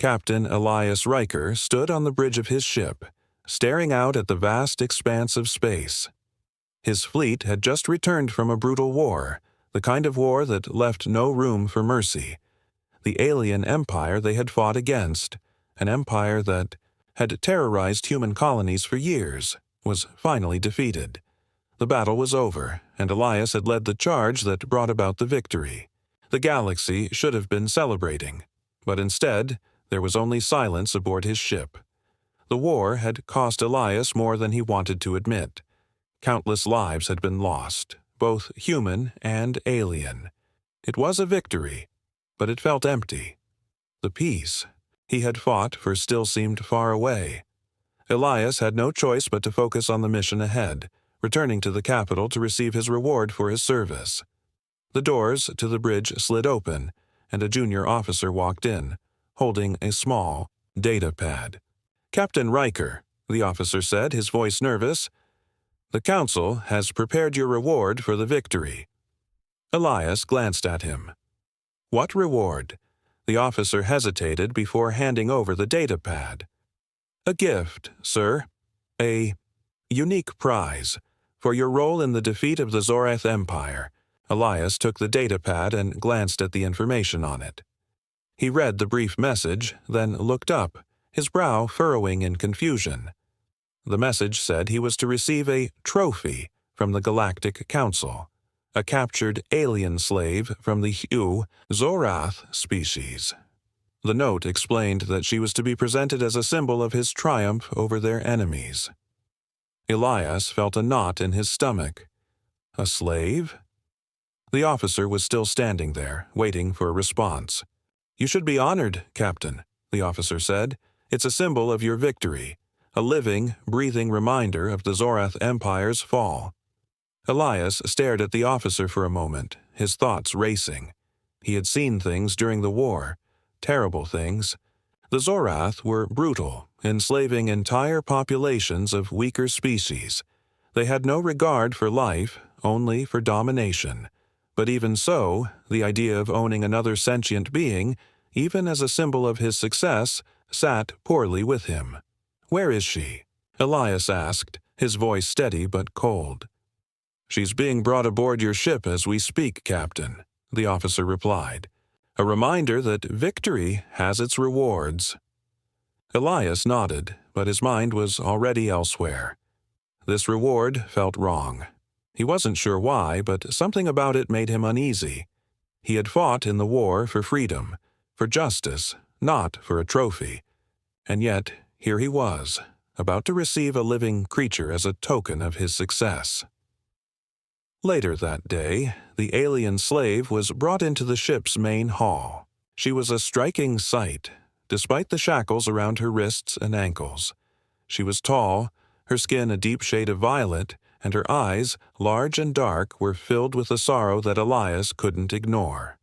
Captain Elias Riker stood on the bridge of his ship, staring out at the vast expanse of space. His fleet had just returned from a brutal war, the kind of war that left no room for mercy. The alien empire they had fought against, an empire that had terrorized human colonies for years, was finally defeated. The battle was over, and Elias had led the charge that brought about the victory. The galaxy should have been celebrating, but instead, there was only silence aboard his ship. The war had cost Elias more than he wanted to admit. Countless lives had been lost, both human and alien. It was a victory, but it felt empty. The peace he had fought for still seemed far away. Elias had no choice but to focus on the mission ahead, returning to the capital to receive his reward for his service. The doors to the bridge slid open, and a junior officer walked in, holding a small data pad. "Captain Riker," the officer said, his voice nervous, "the Council has prepared your reward for the victory." Elias glanced at him. "What reward?" The officer hesitated before handing over the data pad. "A gift, sir. A unique prize for your role in the defeat of the Zorath Empire." Elias took the data pad and glanced at the information on it. He read the brief message, then looked up, his brow furrowing in confusion. The message said he was to receive a trophy from the Galactic Council, a captured alien slave from the Zorath species. The note explained that she was to be presented as a symbol of his triumph over their enemies. Elias felt a knot in his stomach. A slave? The officer was still standing there, waiting for a response. "You should be honored, Captain," the officer said. "It's a symbol of your victory, a living, breathing reminder of the Zorath Empire's fall." Elias stared at the officer for a moment, his thoughts racing. He had seen things during the war, terrible things. The Zorath were brutal, enslaving entire populations of weaker species. They had no regard for life, only for domination. But even so, the idea of owning another sentient being, even as a symbol of his success, sat poorly with him. "Where is she?" Elias asked, his voice steady but cold. "She's being brought aboard your ship as we speak, Captain," the officer replied. "A reminder that victory has its rewards." Elias nodded, but his mind was already elsewhere. This reward felt wrong. He wasn't sure why, but something about it made him uneasy. He had fought in the war for freedom, for justice, not for a trophy. And yet, here he was, about to receive a living creature as a token of his success. Later that day, the alien slave was brought into the ship's main hall. She was a striking sight, despite the shackles around her wrists and ankles. She was tall, her skin a deep shade of violet, and her eyes, large and dark, were filled with a sorrow that Elias couldn't ignore.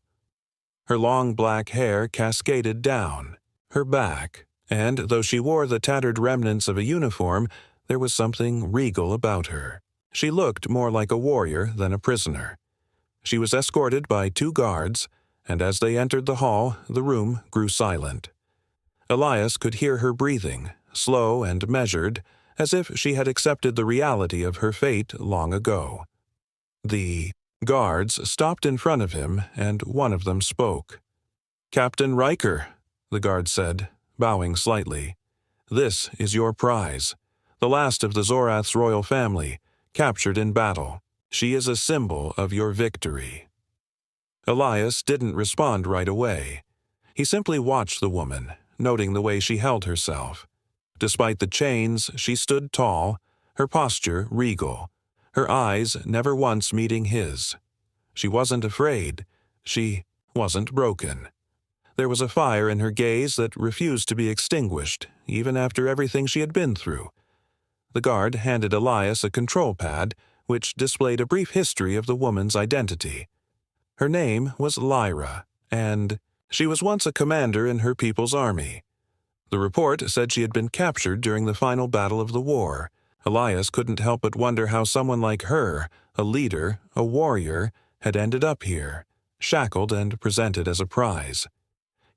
Her long black hair cascaded down her back, and though she wore the tattered remnants of a uniform, there was something regal about her. She looked more like a warrior than a prisoner. She was escorted by 2 guards, and as they entered the hall, the room grew silent. Elias could hear her breathing, slow and measured, as if she had accepted the reality of her fate long ago. The guards stopped in front of him, and one of them spoke. "Captain Riker," the guard said, bowing slightly, "this is your prize, the last of the Zorath's royal family, captured in battle. She is a symbol of your victory." Elias didn't respond right away. He simply watched the woman, noting the way she held herself. Despite the chains, she stood tall, her posture regal, her eyes never once meeting his. She wasn't afraid. She wasn't broken. There was a fire in her gaze that refused to be extinguished, even after everything she had been through. The guard handed Elias a control pad, which displayed a brief history of the woman's identity. Her name was Lyra, and she was once a commander in her people's army. The report said she had been captured during the final battle of the war. Elias couldn't help but wonder how someone like her, a leader, a warrior, had ended up here, shackled and presented as a prize.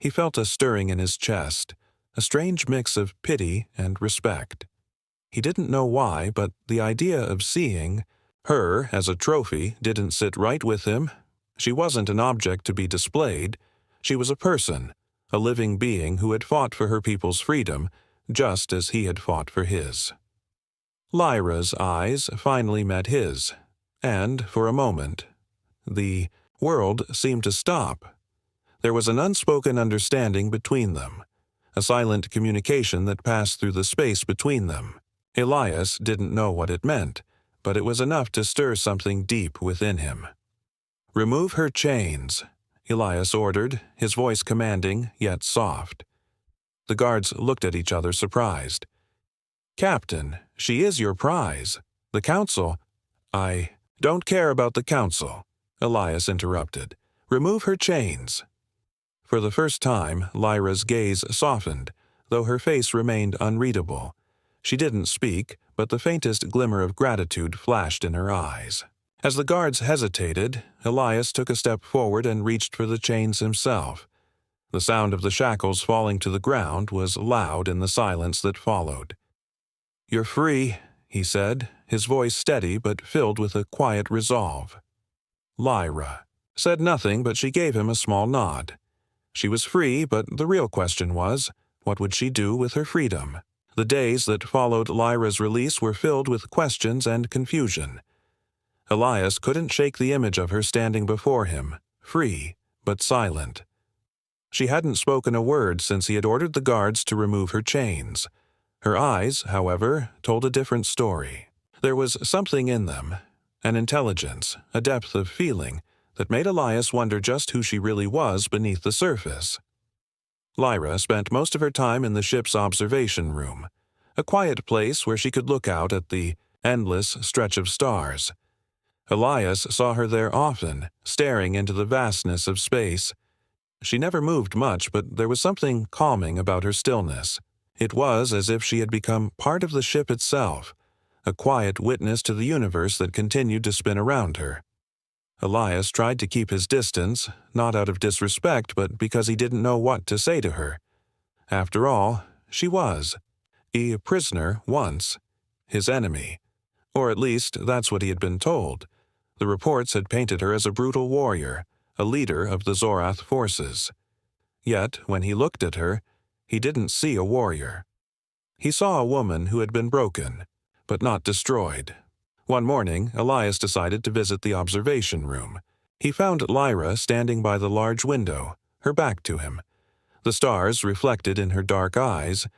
He felt a stirring in his chest, a strange mix of pity and respect. He didn't know why, but the idea of seeing her as a trophy didn't sit right with him. She wasn't an object to be displayed. She was a person, a living being who had fought for her people's freedom, just as he had fought for his. Lyra's eyes finally met his, and, for a moment, the world seemed to stop. There was an unspoken understanding between them, a silent communication that passed through the space between them. Elias didn't know what it meant, but it was enough to stir something deep within him. "Remove her chains," Elias ordered, his voice commanding, yet soft. The guards looked at each other surprised. "Captain, she is your prize. The council—" "I don't care about the council," Elias interrupted. "Remove her chains." For the first time, Lyra's gaze softened, though her face remained unreadable. She didn't speak, but the faintest glimmer of gratitude flashed in her eyes. As the guards hesitated, Elias took a step forward and reached for the chains himself. The sound of the shackles falling to the ground was loud in the silence that followed. "You're free," he said, his voice steady but filled with a quiet resolve. Lyra said nothing, but she gave him a small nod. She was free, but the real question was, what would she do with her freedom? The days that followed Lyra's release were filled with questions and confusion. Elias couldn't shake the image of her standing before him, free, but silent. She hadn't spoken a word since he had ordered the guards to remove her chains. Her eyes, however, told a different story. There was something in them, an intelligence, a depth of feeling, that made Elias wonder just who she really was beneath the surface. Lyra spent most of her time in the ship's observation room, a quiet place where she could look out at the endless stretch of stars. Elias saw her there often, staring into the vastness of space. She never moved much, but there was something calming about her stillness. It was as if she had become part of the ship itself, a quiet witness to the universe that continued to spin around her. Elias tried to keep his distance, not out of disrespect, but because he didn't know what to say to her. After all, she was a prisoner once, his enemy. Or at least that's what he had been told. The reports had painted her as a brutal warrior, a leader of the Zorath forces. Yet, when he looked at her, he didn't see a warrior. He saw a woman who had been broken, but not destroyed. One morning, Elias decided to visit the observation room. He found Lyra standing by the large window, her back to him. The stars reflected in her dark eyes,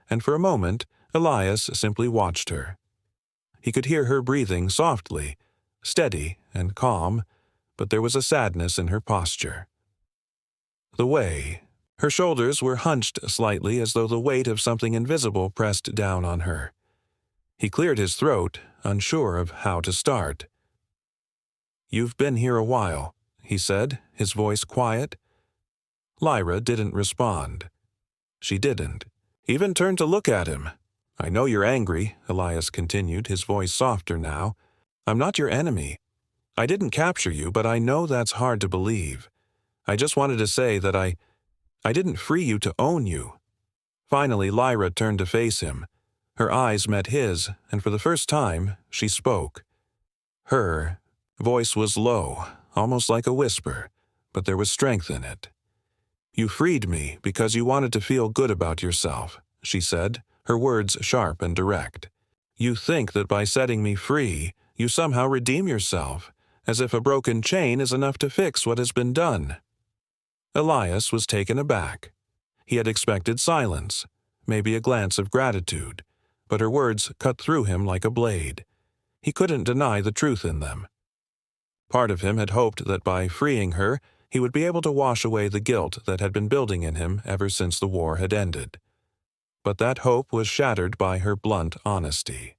and for a moment, Elias simply watched her. He could hear her breathing softly, steady and calm, but there was a sadness in her posture. Her shoulders were hunched slightly as though the weight of something invisible pressed down on her. He cleared his throat, unsure of how to start. "You've been here a while," he said, his voice quiet. Lyra didn't respond. She didn't even turn to look at him. "I know you're angry," Elias continued, his voice softer now. "I'm not your enemy. I didn't capture you, but I know that's hard to believe. I just wanted to say that I didn't free you to own you." Finally, Lyra turned to face him. Her eyes met his, and for the first time, she spoke. Her voice was low, almost like a whisper, but there was strength in it. "You freed me because you wanted to feel good about yourself," she said, her words sharp and direct. "You think that by setting me free, you somehow redeem yourself, as if a broken chain is enough to fix what has been done." Elias was taken aback. He had expected silence, maybe a glance of gratitude, but her words cut through him like a blade. He couldn't deny the truth in them. Part of him had hoped that by freeing her, he would be able to wash away the guilt that had been building in him ever since the war had ended. But that hope was shattered by her blunt honesty.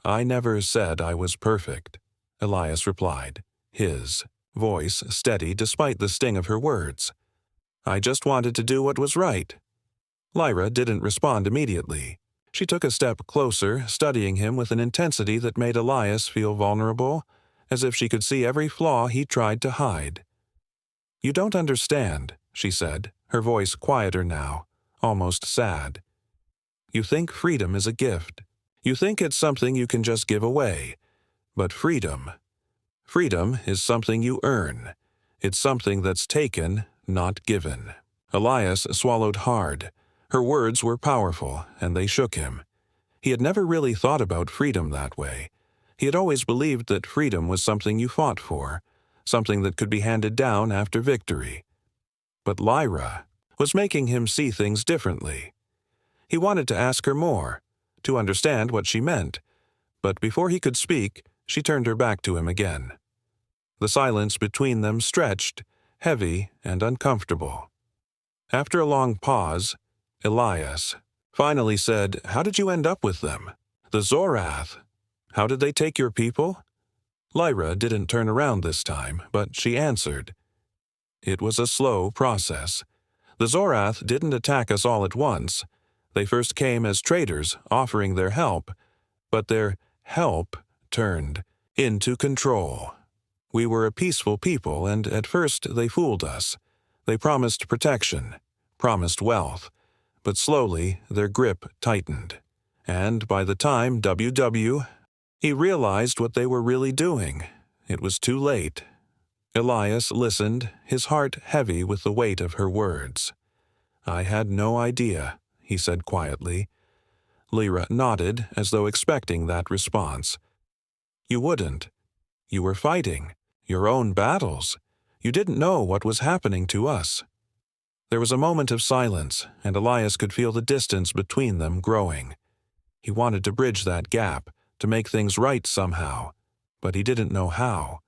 "I never said I was perfect," Elias replied, his voice steady despite the sting of her words. "I just wanted to do what was right." Lyra didn't respond immediately. She took a step closer, studying him with an intensity that made Elias feel vulnerable, as if she could see every flaw he tried to hide. "You don't understand," she said, her voice quieter now, almost sad. You think freedom is a gift. You think it's something you can just give away. But freedom is something you earn. It's something that's taken, not given. Elias swallowed hard. Her words were powerful, and they shook him. He had never really thought about freedom that way. He had always believed that freedom was something you fought for, something that could be handed down after victory. But Lyra was making him see things differently. He wanted to ask her more, to understand what she meant, but before he could speak, she turned her back to him again. The silence between them stretched, heavy and uncomfortable. After a long pause, Elias finally said, "How did you end up with them? The Zorath. How did they take your people?" Lyra didn't turn around this time, but she answered. It was a slow process. The Zorath didn't attack us all at once. They first came as traders, offering their help, but their help turned into control. We were a peaceful people, and at first they fooled us. They promised protection, promised wealth, but slowly their grip tightened. And by the time he realized what they were really doing, it was too late. Elias listened, his heart heavy with the weight of her words. "I had no idea," he said quietly. Lyra nodded, as though expecting that response. "You wouldn't. You were fighting your own battles. You didn't know what was happening to us." There was a moment of silence, and Elias could feel the distance between them growing. He wanted to bridge that gap, to make things right somehow, but he didn't know how.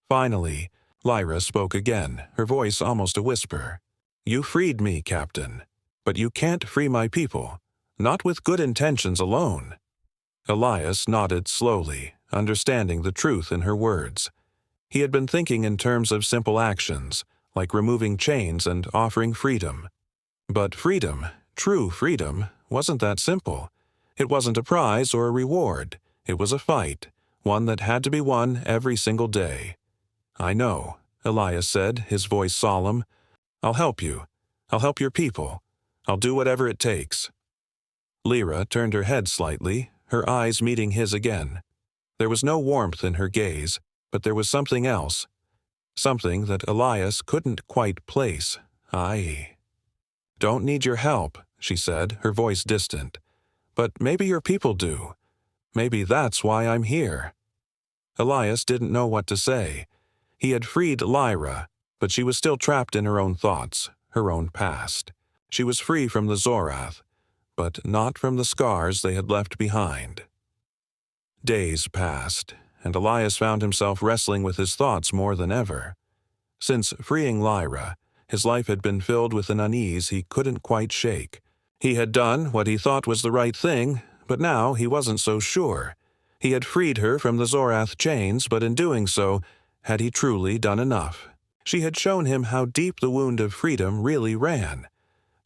Finally, Lyra spoke again, her voice almost a whisper. "You freed me, Captain, but you can't free my people, not with good intentions alone." Elias nodded slowly, understanding the truth in her words. He had been thinking in terms of simple actions, like removing chains and offering freedom. But freedom, true freedom, wasn't that simple. It wasn't a prize or a reward. It was a fight, one that had to be won every single day. "I know," Elias said, his voice solemn. "I'll help you. I'll help your people. I'll do whatever it takes." Lyra turned her head slightly, her eyes meeting his again. There was no warmth in her gaze, but there was something else. Something that Elias couldn't quite place. "I don't need your help," she said, her voice distant. "But maybe your people do. Maybe that's why I'm here." Elias didn't know what to say. He had freed Lyra, but she was still trapped in her own thoughts, her own past. She was free from the Zorath, but not from the scars they had left behind. Days passed, and Elias found himself wrestling with his thoughts more than ever. Since freeing Lyra, his life had been filled with an unease he couldn't quite shake. He had done what he thought was the right thing, but now he wasn't so sure. He had freed her from the Zorath chains, but in doing so, had he truly done enough? She had shown him how deep the wound of freedom really ran,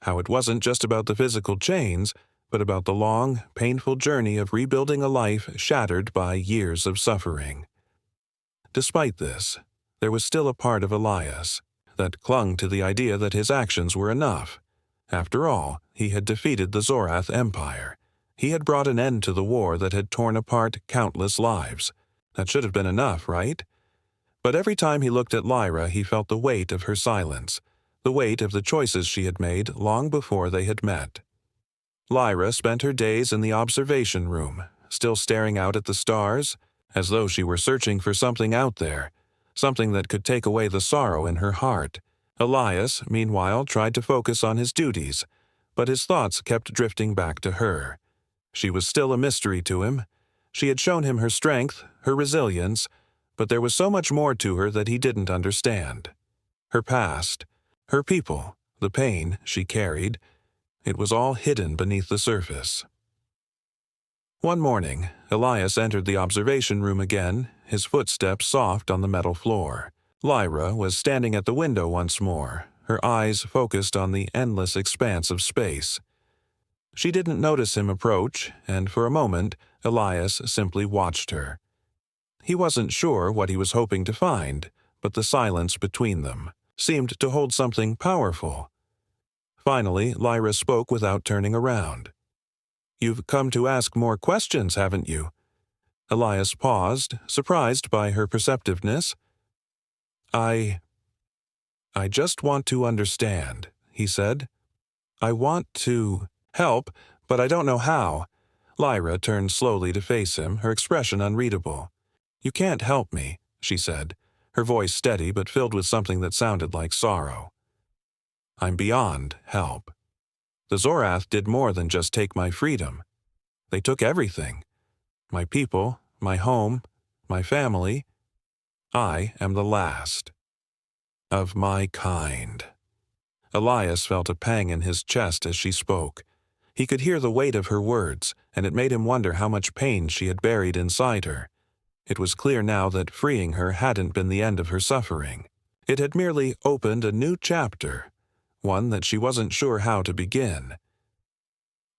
how it wasn't just about the physical chains, but about the long, painful journey of rebuilding a life shattered by years of suffering. Despite this, there was still a part of Elias that clung to the idea that his actions were enough. After all, he had defeated the Zorath Empire. He had brought an end to the war that had torn apart countless lives. That should have been enough, right? But every time he looked at Lyra, he felt the weight of her silence, the weight of the choices she had made long before they had met. Lyra spent her days in the observation room, still staring out at the stars, as though she were searching for something out there, something that could take away the sorrow in her heart. Elias, meanwhile, tried to focus on his duties, but his thoughts kept drifting back to her. She was still a mystery to him. She had shown him her strength, her resilience, but there was so much more to her that he didn't understand. Her past, her people, the pain she carried, it was all hidden beneath the surface. One morning, Elias entered the observation room again, his footsteps soft on the metal floor. Lyra was standing at the window once more, her eyes focused on the endless expanse of space. She didn't notice him approach, and for a moment, Elias simply watched her. He wasn't sure what he was hoping to find, but the silence between them seemed to hold something powerful. Finally, Lyra spoke without turning around. "You've come to ask more questions, haven't you?" Elias paused, surprised by her perceptiveness. I just want to understand," he said. "I want to help, but I don't know how." Lyra turned slowly to face him, her expression unreadable. "You can't help me," she said, her voice steady but filled with something that sounded like sorrow. "I'm beyond help. The Zorath did more than just take my freedom. They took everything. My people, my home, my family. I am the last of my kind." Elias felt a pang in his chest as she spoke. He could hear the weight of her words, and it made him wonder how much pain she had buried inside her. It was clear now that freeing her hadn't been the end of her suffering. It had merely opened a new chapter, one that she wasn't sure how to begin.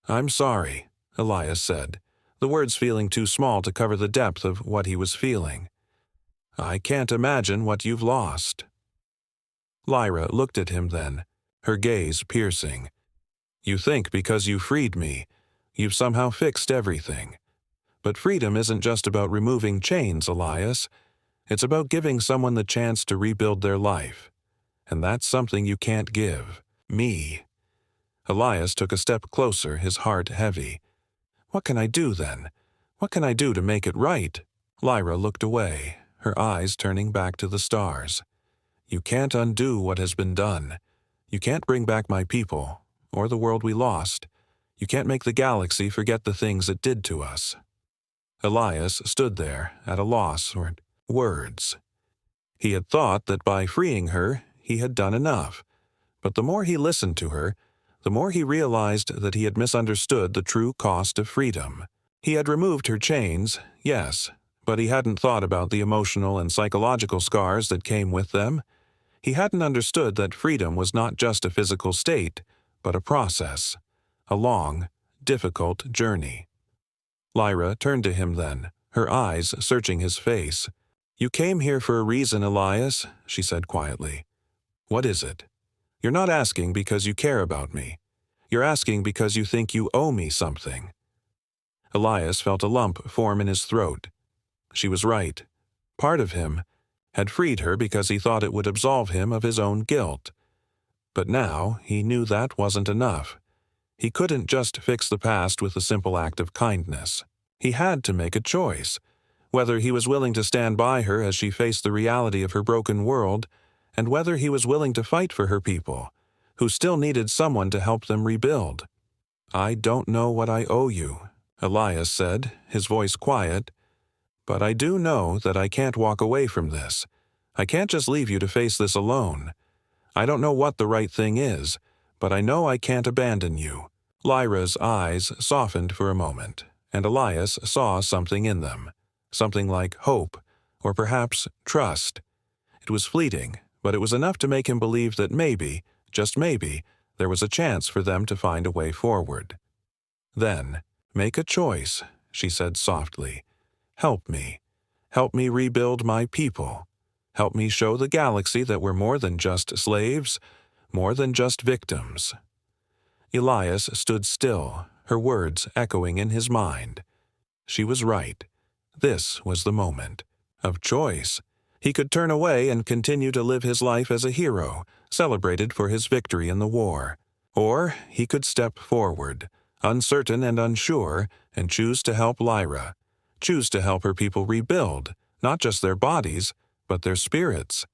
"I'm sorry," Elias said, the words feeling too small to cover the depth of what he was feeling. "I can't imagine what you've lost." Lyra looked at him then, her gaze piercing. "You think because you freed me, you've somehow fixed everything. But freedom isn't just about removing chains, Elias. It's about giving someone the chance to rebuild their life. And that's something you can't give me." Elias took a step closer, his heart heavy. "What can I do then? What can I do to make it right?" Lyra looked away, her eyes turning back to the stars. "You can't undo what has been done. You can't bring back my people, or the world we lost. You can't make the galaxy forget the things it did to us." Elias stood there, at a loss for words. He had thought that by freeing her, he had done enough. But the more he listened to her, the more he realized that he had misunderstood the true cost of freedom. He had removed her chains, yes, but he hadn't thought about the emotional and psychological scars that came with them. He hadn't understood that freedom was not just a physical state, but a process, a long, difficult journey. Lyra turned to him then, her eyes searching his face. "You came here for a reason, Elias," she said quietly. "What is it? You're not asking because you care about me. You're asking because you think you owe me something." Elias felt a lump form in his throat. She was right. Part of him had freed her because he thought it would absolve him of his own guilt. But now he knew that wasn't enough. He couldn't just fix the past with a simple act of kindness. He had to make a choice, whether he was willing to stand by her as she faced the reality of her broken world, and whether he was willing to fight for her people, who still needed someone to help them rebuild. "I don't know what I owe you," Elias said, his voice quiet, "but I do know that I can't walk away from this. I can't just leave you to face this alone. I don't know what the right thing is, but I know I can't abandon you." Lyra's eyes softened for a moment, and Elias saw something in them, something like hope, or perhaps trust. It was fleeting, but it was enough to make him believe that maybe, just maybe, there was a chance for them to find a way forward. "Then, make a choice," she said softly. "Help me. Help me rebuild my people. Help me show the galaxy that we're more than just slaves, more than just victims." Elias stood still, her words echoing in his mind. She was right. This was the moment of choice. He could turn away and continue to live his life as a hero, celebrated for his victory in the war. Or he could step forward, uncertain and unsure, and choose to help Lyra, choose to help her people rebuild, not just their bodies, but their spirits.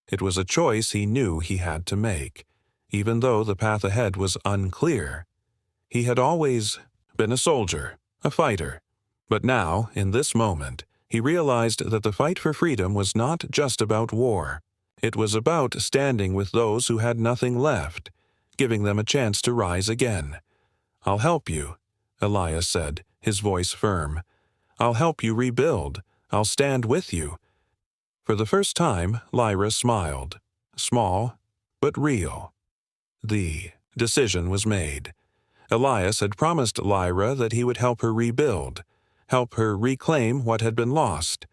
It was a choice he knew he had to make, even though the path ahead was unclear. He had always been a soldier, a fighter. But now, in this moment, he realized that the fight for freedom was not just about war. It was about standing with those who had nothing left, giving them a chance to rise again. "I'll help you," Elias said, his voice firm. "I'll help you rebuild. I'll stand with you." For the first time, Lyra smiled. Small, but real. The decision was made. Elias had promised Lyra that he would help her rebuild, help her reclaim what had been lost.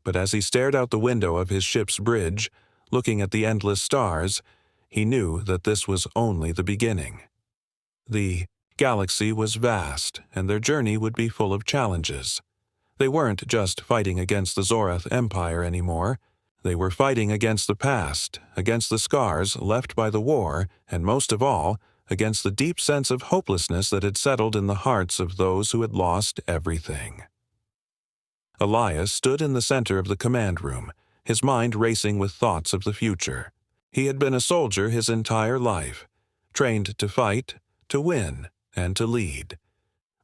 But as he stared out the window of his ship's bridge, looking at the endless stars, He knew that this was only the beginning. The galaxy was vast, and their journey would be full of challenges. They weren't just fighting against the Zorath Empire anymore. They were fighting against the past, against the scars left by the war, and most of all, against the deep sense of hopelessness that had settled in the hearts of those who had lost everything. Elias stood in the center of the command room, his mind racing with thoughts of the future. He had been a soldier his entire life, trained to fight, to win, and to lead.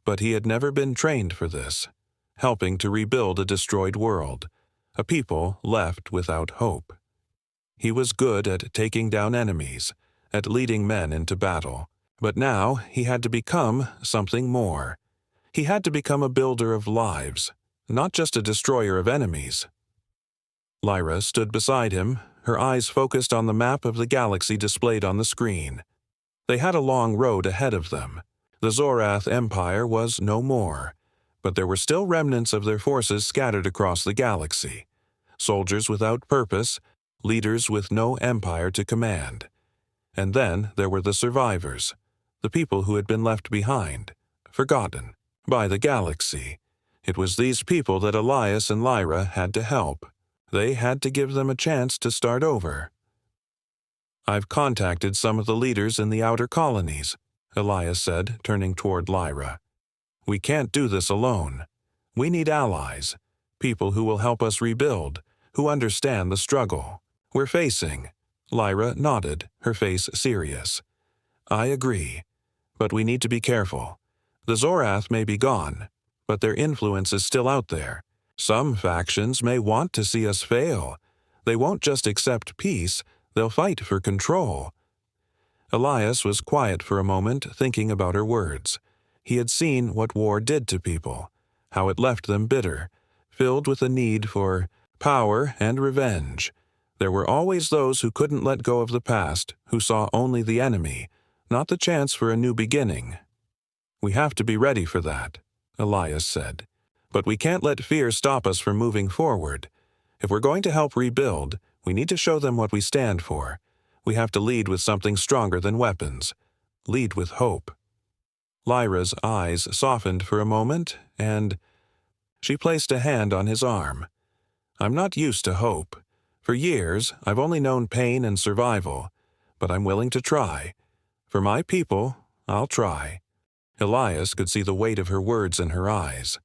But he had never been trained for this, helping to rebuild a destroyed world, a people left without hope. He was good at taking down enemies, at leading men into battle, but now he had to become something more. He had to become a builder of lives, not just a destroyer of enemies. Lyra stood beside him, her eyes focused on the map of the galaxy displayed on the screen. They had a long road ahead of them. The Zorath Empire was no more, but there were still remnants of their forces scattered across the galaxy. Soldiers without purpose, leaders with no empire to command. And then there were the survivors, the people who had been left behind, forgotten, by the galaxy. It was these people that Elias and Lyra had to help. They had to give them a chance to start over. "I've contacted some of the leaders in the outer colonies," Elias said, turning toward Lyra. "We can't do this alone. We need allies, people who will help us rebuild, who understand the struggle we're facing." Lyra nodded, her face serious. "I agree, but we need to be careful. The Zorath may be gone, but their influence is still out there. Some factions may want to see us fail. They won't just accept peace, they'll fight for control." Elias was quiet for a moment, thinking about her words. He had seen what war did to people, how it left them bitter, filled with a need for power and revenge. There were always those who couldn't let go of the past, who saw only the enemy, not the chance for a new beginning. "We have to be ready for that," Elias said. "But we can't let fear stop us from moving forward. If we're going to help rebuild, we need to show them what we stand for. We have to lead with something stronger than weapons. Lead with hope." Lyra's eyes softened for a moment, and she placed a hand on his arm. "I'm not used to hope. For years, I've only known pain and survival, but I'm willing to try. For my people, I'll try." Elias could see the weight of her words in her eyes.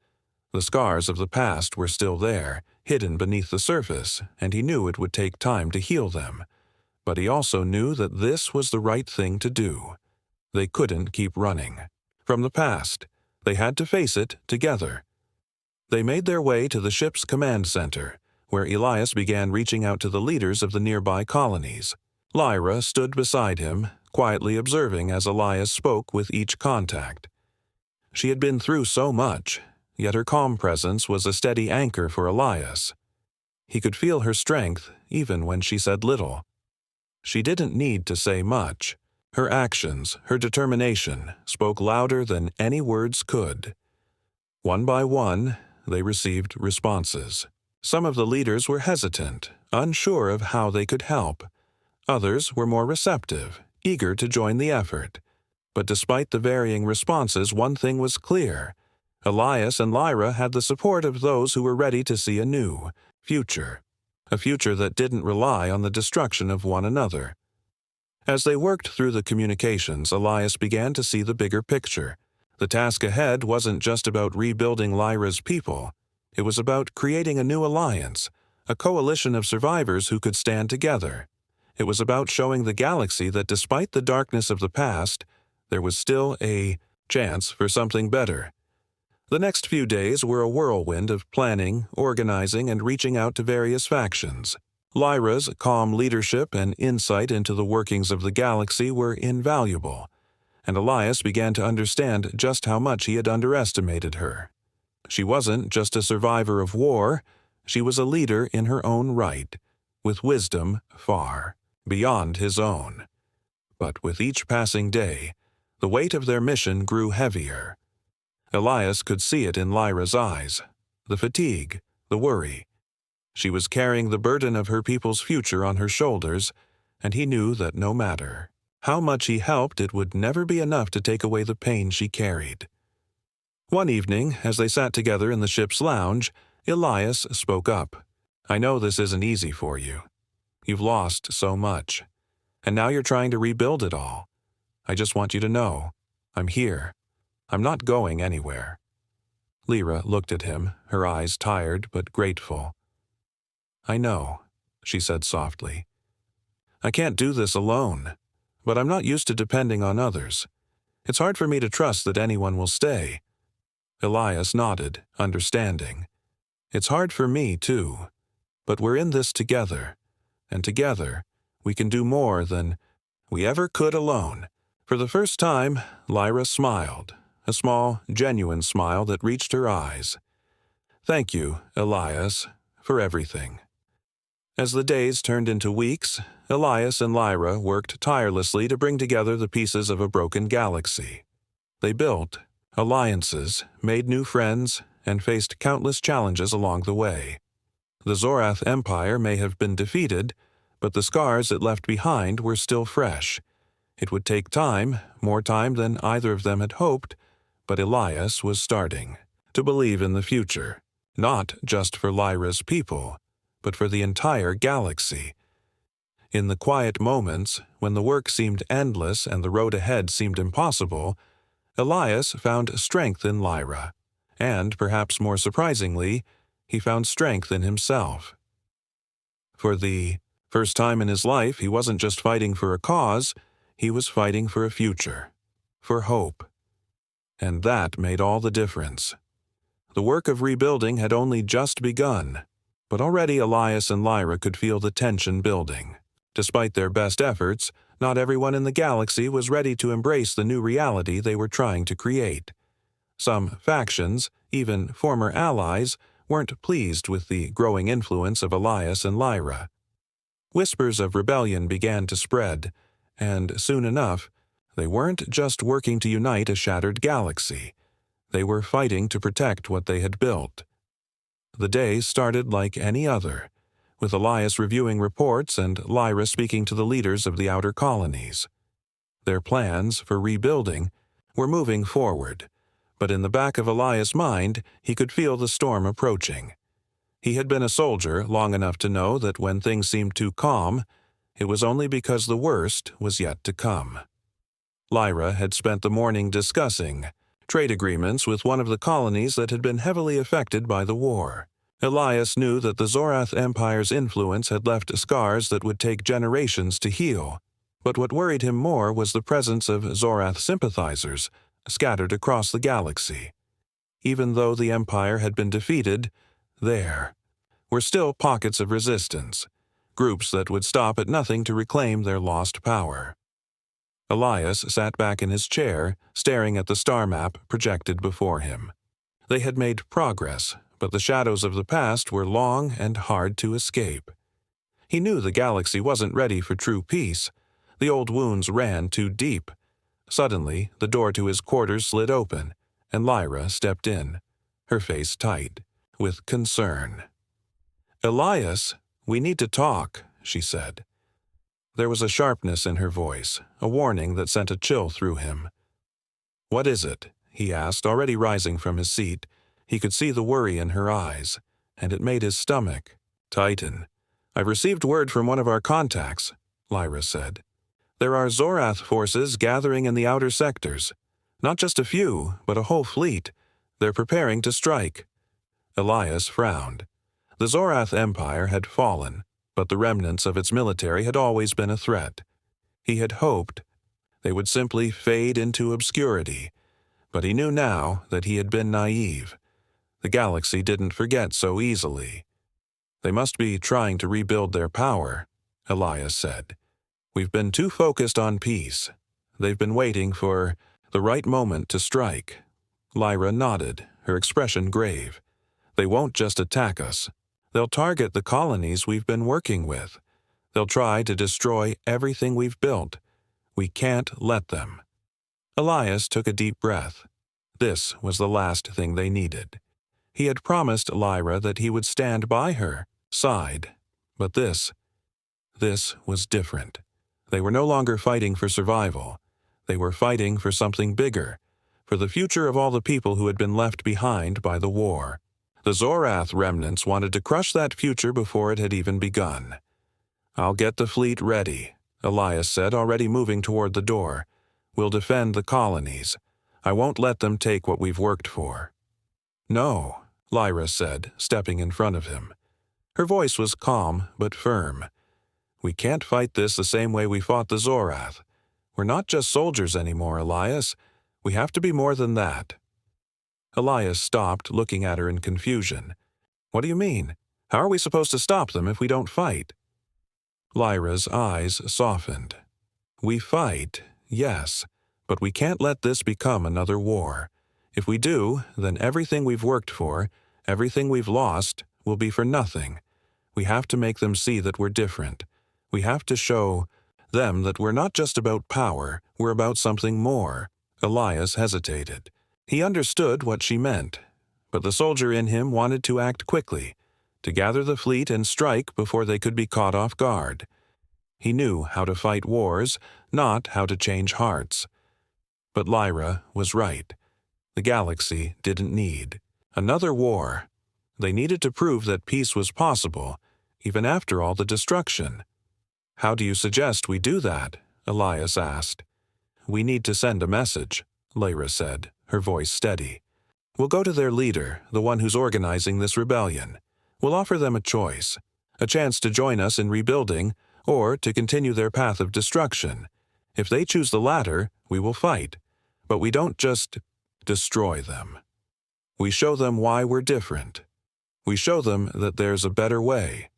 The scars of the past were still there, hidden beneath the surface, and he knew it would take time to heal them. But he also knew that this was the right thing to do. They couldn't keep running from the past. They had to face it together. They made their way to the ship's command center, where Elias began reaching out to the leaders of the nearby colonies. Lyra stood beside him, quietly observing as Elias spoke with each contact. She had been through so much, yet her calm presence was a steady anchor for Elias. He could feel her strength even when she said little. She didn't need to say much. Her actions, her determination, spoke louder than any words could. One by one, they received responses. Some of the leaders were hesitant, unsure of how they could help. Others were more receptive, eager to join the effort. But despite the varying responses, one thing was clear. Elias and Lyra had the support of those who were ready to see a new future. A future that didn't rely on the destruction of one another. As they worked through the communications, Elias began to see the bigger picture. The task ahead wasn't just about rebuilding Lyra's people. It was about creating a new alliance, a coalition of survivors who could stand together. It was about showing the galaxy that despite the darkness of the past, there was still a chance for something better. The next few days were a whirlwind of planning, organizing, and reaching out to various factions. Lyra's calm leadership and insight into the workings of the galaxy were invaluable, and Elias began to understand just how much he had underestimated her. She wasn't just a survivor of war, she was a leader in her own right, with wisdom far beyond his own. But with each passing day, the weight of their mission grew heavier. Elias could see it in Lyra's eyes, the fatigue, the worry. She was carrying the burden of her people's future on her shoulders, and he knew that no matter how much he helped, it would never be enough to take away the pain she carried. One evening, as they sat together in the ship's lounge, Elias spoke up. "I know this isn't easy for you. You've lost so much, and now you're trying to rebuild it all. I just want you to know, I'm here. I'm not going anywhere." Lyra looked at him, her eyes tired but grateful. "I know," she said softly. "I can't do this alone, but I'm not used to depending on others. It's hard for me to trust that anyone will stay." Elias nodded, understanding. "It's hard for me, too. But we're in this together, and together we can do more than we ever could alone." For the first time, Lyra smiled, a small, genuine smile that reached her eyes. "Thank you, Elias, for everything." As the days turned into weeks, Elias and Lyra worked tirelessly to bring together the pieces of a broken galaxy. They built alliances, made new friends, and faced countless challenges along the way. The Zorath Empire may have been defeated, but the scars it left behind were still fresh. It would take time, more time than either of them had hoped, but Elias was starting to believe in the future, not just for Lyra's people, but for the entire galaxy. In the quiet moments, when the work seemed endless and the road ahead seemed impossible, Elias found strength in Lyra, and, perhaps more surprisingly, he found strength in himself. For the first time in his life, he wasn't just fighting for a cause, he was fighting for a future, for hope. And that made all the difference. The work of rebuilding had only just begun, but already Elias and Lyra could feel the tension building. Despite their best efforts, not everyone in the galaxy was ready to embrace the new reality they were trying to create. Some factions, even former allies, weren't pleased with the growing influence of Elias and Lyra. Whispers of rebellion began to spread, and soon enough, they weren't just working to unite a shattered galaxy. They were fighting to protect what they had built. The day started like any other, with Elias reviewing reports and Lyra speaking to the leaders of the outer colonies. Their plans for rebuilding were moving forward, but in the back of Elias' mind, he could feel the storm approaching. He had been a soldier long enough to know that when things seemed too calm, it was only because the worst was yet to come. Lyra had spent the morning discussing trade agreements with one of the colonies that had been heavily affected by the war. Elias knew that the Zorath Empire's influence had left scars that would take generations to heal, but what worried him more was the presence of Zorath sympathizers scattered across the galaxy. Even though the Empire had been defeated, there were still pockets of resistance, groups that would stop at nothing to reclaim their lost power. Elias sat back in his chair, staring at the star map projected before him. They had made progress, but the shadows of the past were long and hard to escape. He knew the galaxy wasn't ready for true peace. The old wounds ran too deep. Suddenly, the door to his quarters slid open, and Lyra stepped in, her face tight with concern. "Elias, we need to talk," she said. There was a sharpness in her voice, a warning that sent a chill through him. "What is it?" he asked, already rising from his seat. He could see the worry in her eyes, and it made his stomach tighten. "I've received word from one of our contacts," Lyra said. "There are Zorath forces gathering in the outer sectors. Not just a few, but a whole fleet. They're preparing to strike." Elias frowned. The Zorath Empire had fallen, but the remnants of its military had always been a threat. He had hoped they would simply fade into obscurity, but he knew now that he had been naive. The galaxy didn't forget so easily. "They must be trying to rebuild their power," Elias said. "We've been too focused on peace. They've been waiting for the right moment to strike." Lyra nodded, her expression grave. "They won't just attack us. They'll target the colonies we've been working with. They'll try to destroy everything we've built. We can't let them." Elias took a deep breath. This was the last thing they needed. He had promised Lyra that he would stand by her side, but this was different. They were no longer fighting for survival. They were fighting for something bigger, for the future of all the people who had been left behind by the war. The Zorath remnants wanted to crush that future before it had even begun. "I'll get the fleet ready," Elias said, already moving toward the door. "We'll defend the colonies. I won't let them take what we've worked for." "No," Lyra said, stepping in front of him. Her voice was calm but firm. "We can't fight this the same way we fought the Zorath. We're not just soldiers anymore, Elias. We have to be more than that." Elias stopped, looking at her in confusion. "What do you mean? How are we supposed to stop them if we don't fight?" Lyra's eyes softened. "We fight, yes, but we can't let this become another war. If we do, then everything we've worked for, everything we've lost, will be for nothing. We have to make them see that we're different. We have to show them that we're not just about power, we're about something more." Elias hesitated. He understood what she meant, but the soldier in him wanted to act quickly, to gather the fleet and strike before they could be caught off guard. He knew how to fight wars, not how to change hearts. But Lyra was right. The galaxy didn't need another war. They needed to prove that peace was possible, even after all the destruction. "How do you suggest we do that?" Elias asked. "We need to send a message," Lyra said, her voice steady. "We'll go to their leader, the one who's organizing this rebellion. We'll offer them a choice, a chance to join us in rebuilding or to continue their path of destruction. If they choose the latter, we will fight. But we don't just destroy them. We show them why we're different. We show them that there's a better way."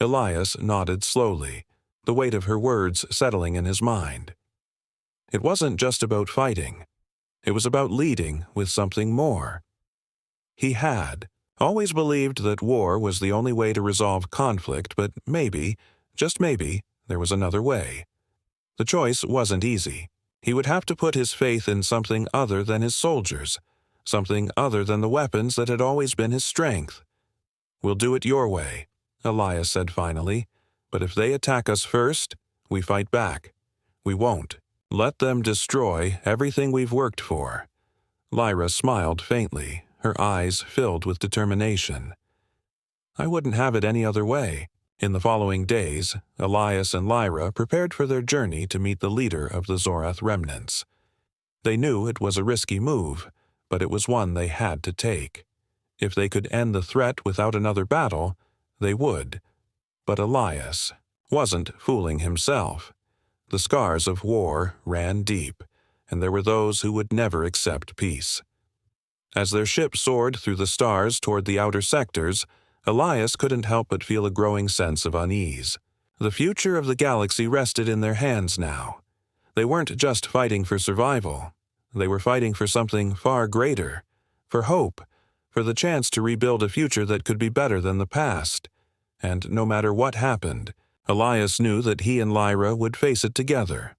Elias nodded slowly, the weight of her words settling in his mind. It wasn't just about fighting. It was about leading with something more. He had always believed that war was the only way to resolve conflict, but maybe, just maybe, there was another way. The choice wasn't easy. He would have to put his faith in something other than his soldiers, something other than the weapons that had always been his strength. "We'll do it your way," Elias said finally. "But if they attack us first, we fight back. We won't let them destroy everything we've worked for." Lyra smiled faintly, her eyes filled with determination. "I wouldn't have it any other way." In the following days, Elias and Lyra prepared for their journey to meet the leader of the Zorath remnants. They knew it was a risky move, but it was one they had to take. If they could end the threat without another battle, they would. But Elias wasn't fooling himself. The scars of war ran deep, and there were those who would never accept peace. As their ship soared through the stars toward the outer sectors, Elias couldn't help but feel a growing sense of unease. The future of the galaxy rested in their hands now. They weren't just fighting for survival. They were fighting for something far greater, for hope, for the chance to rebuild a future that could be better than the past. And no matter what happened, Elias knew that he and Lyra would face it together.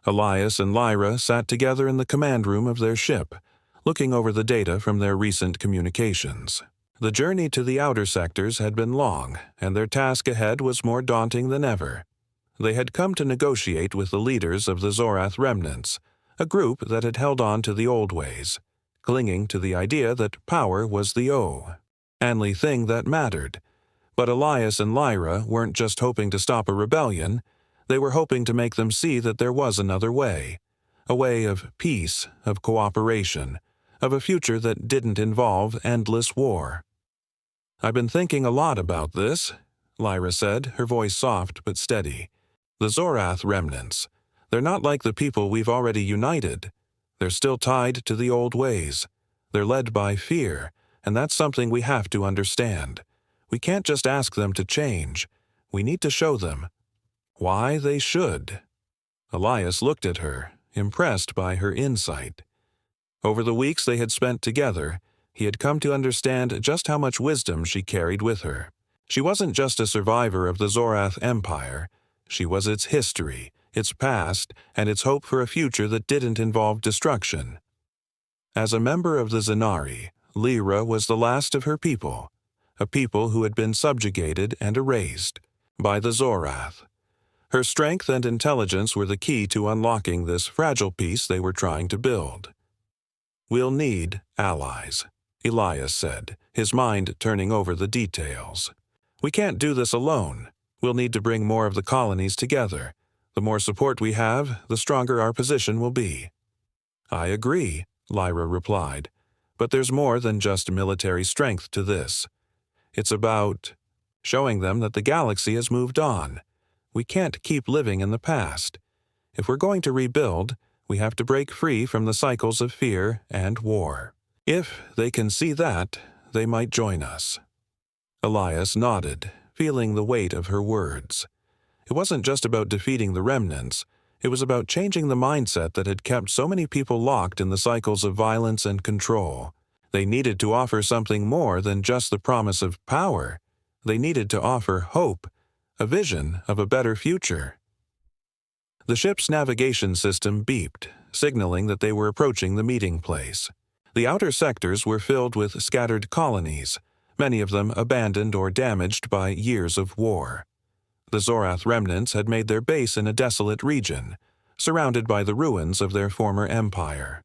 Elias and Lyra sat together in the command room of their ship, looking over the data from their recent communications. The journey to the outer sectors had been long, and their task ahead was more daunting than ever. They had come to negotiate with the leaders of the Zorath remnants, a group that had held on to the old ways, clinging to the idea that power was the only thing that mattered. But Elias and Lyra weren't just hoping to stop a rebellion. They were hoping to make them see that there was another way, a way of peace, of cooperation, of a future that didn't involve endless war. "I've been thinking a lot about this," Lyra said, her voice soft but steady. "The Zorath remnants, they're not like the people we've already united. They're still tied to the old ways. They're led by fear, and that's something we have to understand. We can't just ask them to change. We need to show them why they should." Elias looked at her, impressed by her insight. Over the weeks they had spent together, he had come to understand just how much wisdom she carried with her. She wasn't just a survivor of the Zorath Empire. She was its history, its past, and its hope for a future that didn't involve destruction. As a member of the Zenari, Lyra was the last of her people, a people who had been subjugated and erased by the Zorath. Her strength and intelligence were the key to unlocking this fragile piece they were trying to build. "We'll need allies," Elias said, his mind turning over the details. "We can't do this alone. We'll need to bring more of the colonies together. The more support we have, the stronger our position will be." "I agree," Lyra replied. "But there's more than just military strength to this. It's about showing them that the galaxy has moved on. We can't keep living in the past. If we're going to rebuild, we have to break free from the cycles of fear and war. If they can see that, they might join us." Elias nodded, feeling the weight of her words. It wasn't just about defeating the remnants. It was about changing the mindset that had kept so many people locked in the cycles of violence and control. They needed to offer something more than just the promise of power. They needed to offer hope, a vision of a better future. The ship's navigation system beeped, signaling that they were approaching the meeting place. The outer sectors were filled with scattered colonies, many of them abandoned or damaged by years of war. The Zorath remnants had made their base in a desolate region, surrounded by the ruins of their former empire.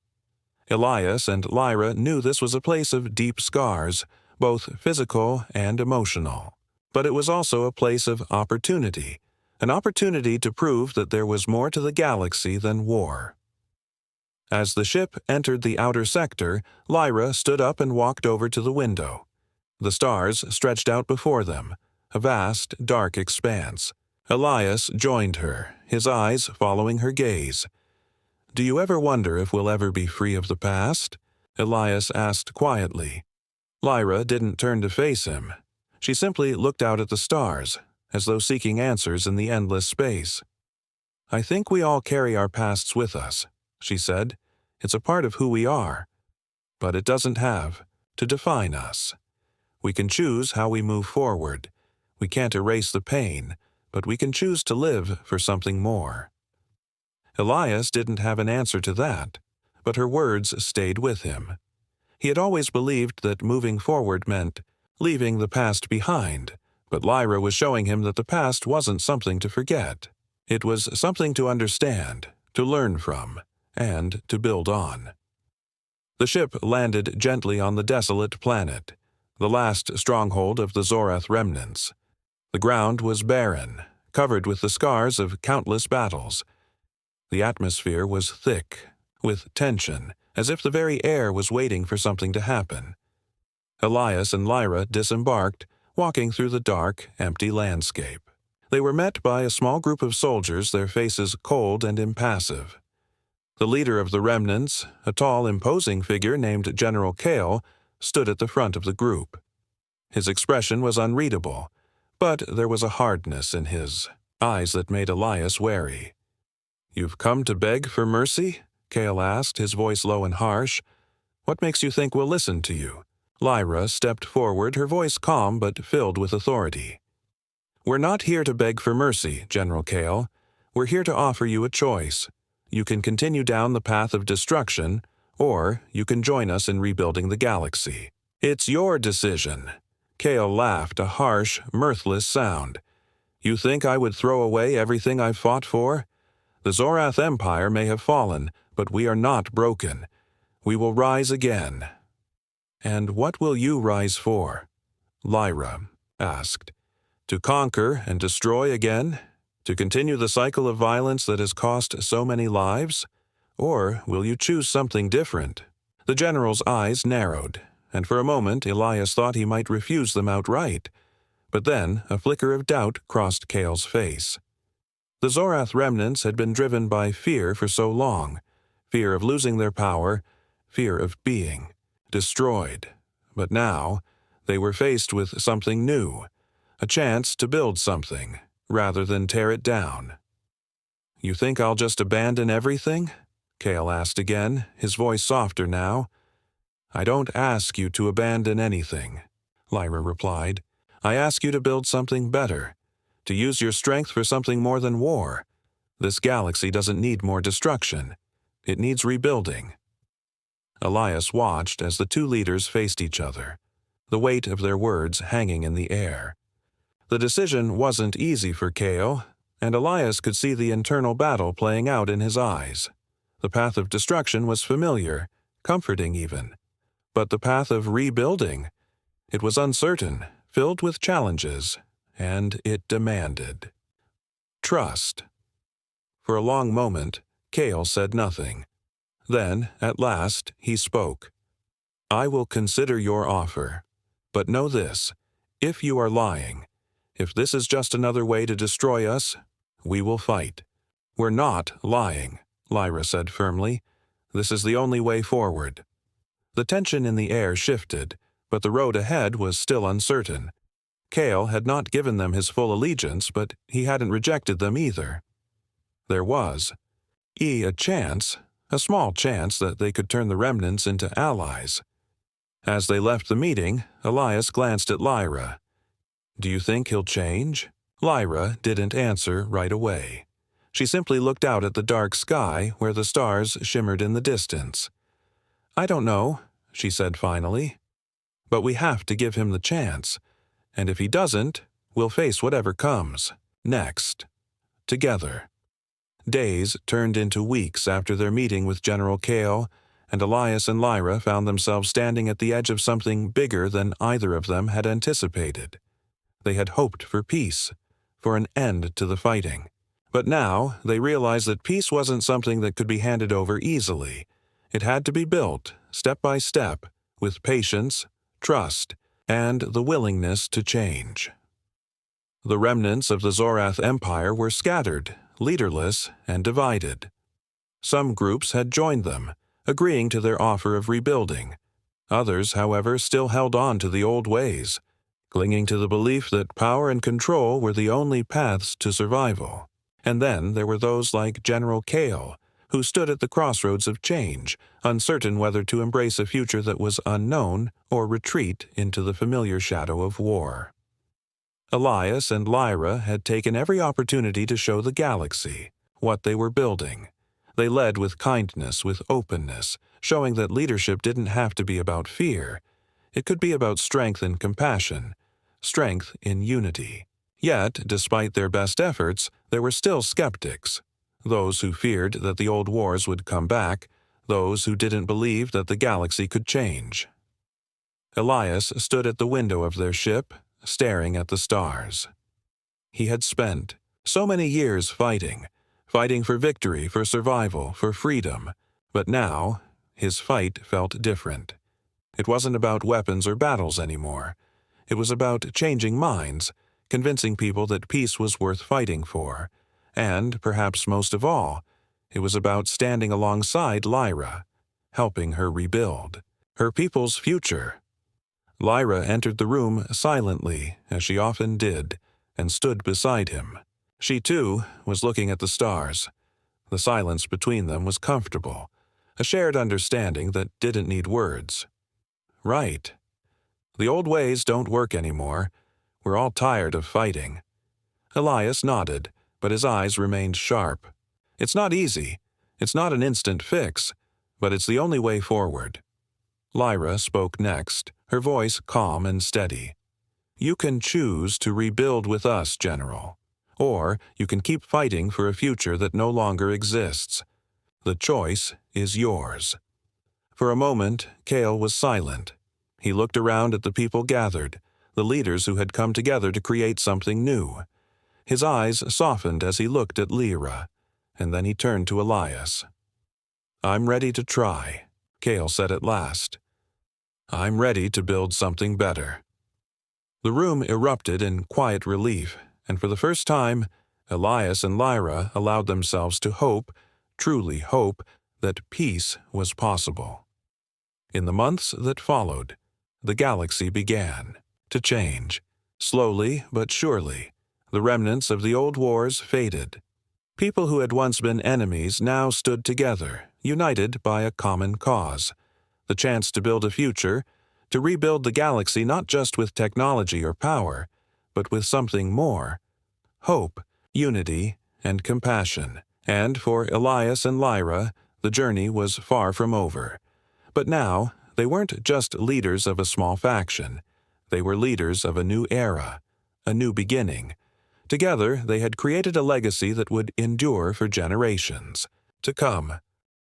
Elias and Lyra knew this was a place of deep scars, both physical and emotional. But it was also a place of opportunity, an opportunity to prove that there was more to the galaxy than war. As the ship entered the outer sector, Lyra stood up and walked over to the window. The stars stretched out before them, a vast, dark expanse. Elias joined her, his eyes following her gaze. "Do you ever wonder if we'll ever be free of the past?" Elias asked quietly. Lyra didn't turn to face him. She simply looked out at the stars, as though seeking answers in the endless space. "I think we all carry our pasts with us," she said. "It's a part of who we are. But it doesn't have to define us. We can choose how we move forward. We can't erase the pain, but we can choose to live for something more." Elias didn't have an answer to that, but her words stayed with him. He had always believed that moving forward meant leaving the past behind, but Lyra was showing him that the past wasn't something to forget. It was something to understand, to learn from, and to build on. The ship landed gently on the desolate planet, the last stronghold of the Zorath remnants. The ground was barren, covered with the scars of countless battles. The atmosphere was thick, with tension, as if the very air was waiting for something to happen. Elias and Lyra disembarked, walking through the dark, empty landscape. They were met by a small group of soldiers, their faces cold and impassive. The leader of the remnants, a tall, imposing figure named General Kale, stood at the front of the group. His expression was unreadable, but there was a hardness in his eyes that made Elias wary. "You've come to beg for mercy?" Kale asked, his voice low and harsh. "What makes you think we'll listen to you?" Lyra stepped forward, her voice calm but filled with authority. "We're not here to beg for mercy, General Kale. We're here to offer you a choice. You can continue down the path of destruction, or you can join us in rebuilding the galaxy. It's your decision." Kale laughed, a harsh, mirthless sound. "You think I would throw away everything I've fought for? The Zorath Empire may have fallen, but we are not broken. We will rise again." "And what will you rise for?" Lyra asked. "To conquer and destroy again? To continue the cycle of violence that has cost so many lives? Or will you choose something different?" The general's eyes narrowed, and for a moment Elias thought he might refuse them outright. But then a flicker of doubt crossed Kale's face. The Zorath remnants had been driven by fear for so long, fear of losing their power, fear of being destroyed. But now they were faced with something new, a chance to build something, rather than tear it down. "You think I'll just abandon everything?" Kale asked again, his voice softer now. "I don't ask you to abandon anything," Lyra replied. "I ask you to build something better, to use your strength for something more than war. This galaxy doesn't need more destruction. It needs rebuilding." Elias watched as the two leaders faced each other, the weight of their words hanging in the air. The decision wasn't easy for Kale, and Elias could see the internal battle playing out in his eyes. The path of destruction was familiar, comforting even. But the path of rebuilding, it was uncertain, filled with challenges, and it demanded trust. For a long moment, Cale said nothing. Then, at last, he spoke. "I will consider your offer. But know this, if you are lying, if this is just another way to destroy us, we will fight." "We're not lying," Lyra said firmly. "This is the only way forward." The tension in the air shifted, but the road ahead was still uncertain. Cale had not given them his full allegiance, but he hadn't rejected them either. There was a chance, a small chance that they could turn the remnants into allies. As they left the meeting, Elias glanced at Lyra. "Do you think he'll change?" Lyra didn't answer right away. She simply looked out at the dark sky where the stars shimmered in the distance. "I don't know," she said finally. "But we have to give him the chance. And if he doesn't, we'll face whatever comes next. Together." Days turned into weeks after their meeting with General Cale, and Elias and Lyra found themselves standing at the edge of something bigger than either of them had anticipated. They had hoped for peace, for an end to the fighting. But now they realized that peace wasn't something that could be handed over easily. It had to be built, step by step, with patience, trust, and the willingness to change. The remnants of the Zorath Empire were scattered, leaderless, and divided. Some groups had joined them, agreeing to their offer of rebuilding. Others, however, still held on to the old ways, clinging to the belief that power and control were the only paths to survival. And then there were those like General Cale, who stood at the crossroads of change, uncertain whether to embrace a future that was unknown or retreat into the familiar shadow of war. Elias and Lyra had taken every opportunity to show the galaxy what they were building. They led with kindness, with openness, showing that leadership didn't have to be about fear. It could be about strength and compassion, strength in unity. Yet, despite their best efforts, there were still skeptics. Those who feared that the old wars would come back, those who didn't believe that the galaxy could change. Elias stood at the window of their ship, staring at the stars. He had spent so many years fighting for victory, for survival, for freedom, but now his fight felt different. It wasn't about weapons or battles anymore. It was about changing minds, convincing people that peace was worth fighting for, and, perhaps most of all, it was about standing alongside Lyra, helping her rebuild her people's future. Lyra entered the room silently, as she often did, and stood beside him. She, too, was looking at the stars. The silence between them was comfortable, a shared understanding that didn't need words. Right. The old ways don't work anymore. We're all tired of fighting. Elias nodded, but his eyes remained sharp. It's not easy. It's not an instant fix, but it's the only way forward. Lyra spoke next, her voice calm and steady. "You can choose to rebuild with us, General. Or you can keep fighting for a future that no longer exists. The choice is yours." For a moment, Cale was silent. He looked around at the people gathered, the leaders who had come together to create something new. His eyes softened as he looked at Lyra, and then he turned to Elias. "I'm ready to try," Cale said at last. "I'm ready to build something better." The room erupted in quiet relief, and for the first time, Elias and Lyra allowed themselves to hope, truly hope, that peace was possible. In the months that followed, the galaxy began to change. Slowly but surely, the remnants of the old wars faded. People who had once been enemies now stood together, united by a common cause. The chance to build a future, to rebuild the galaxy not just with technology or power, but with something more. Hope, unity, and compassion. And for Elias and Lyra, the journey was far from over. But now, they weren't just leaders of a small faction. They were leaders of a new era, a new beginning. Together, they had created a legacy that would endure for generations to come.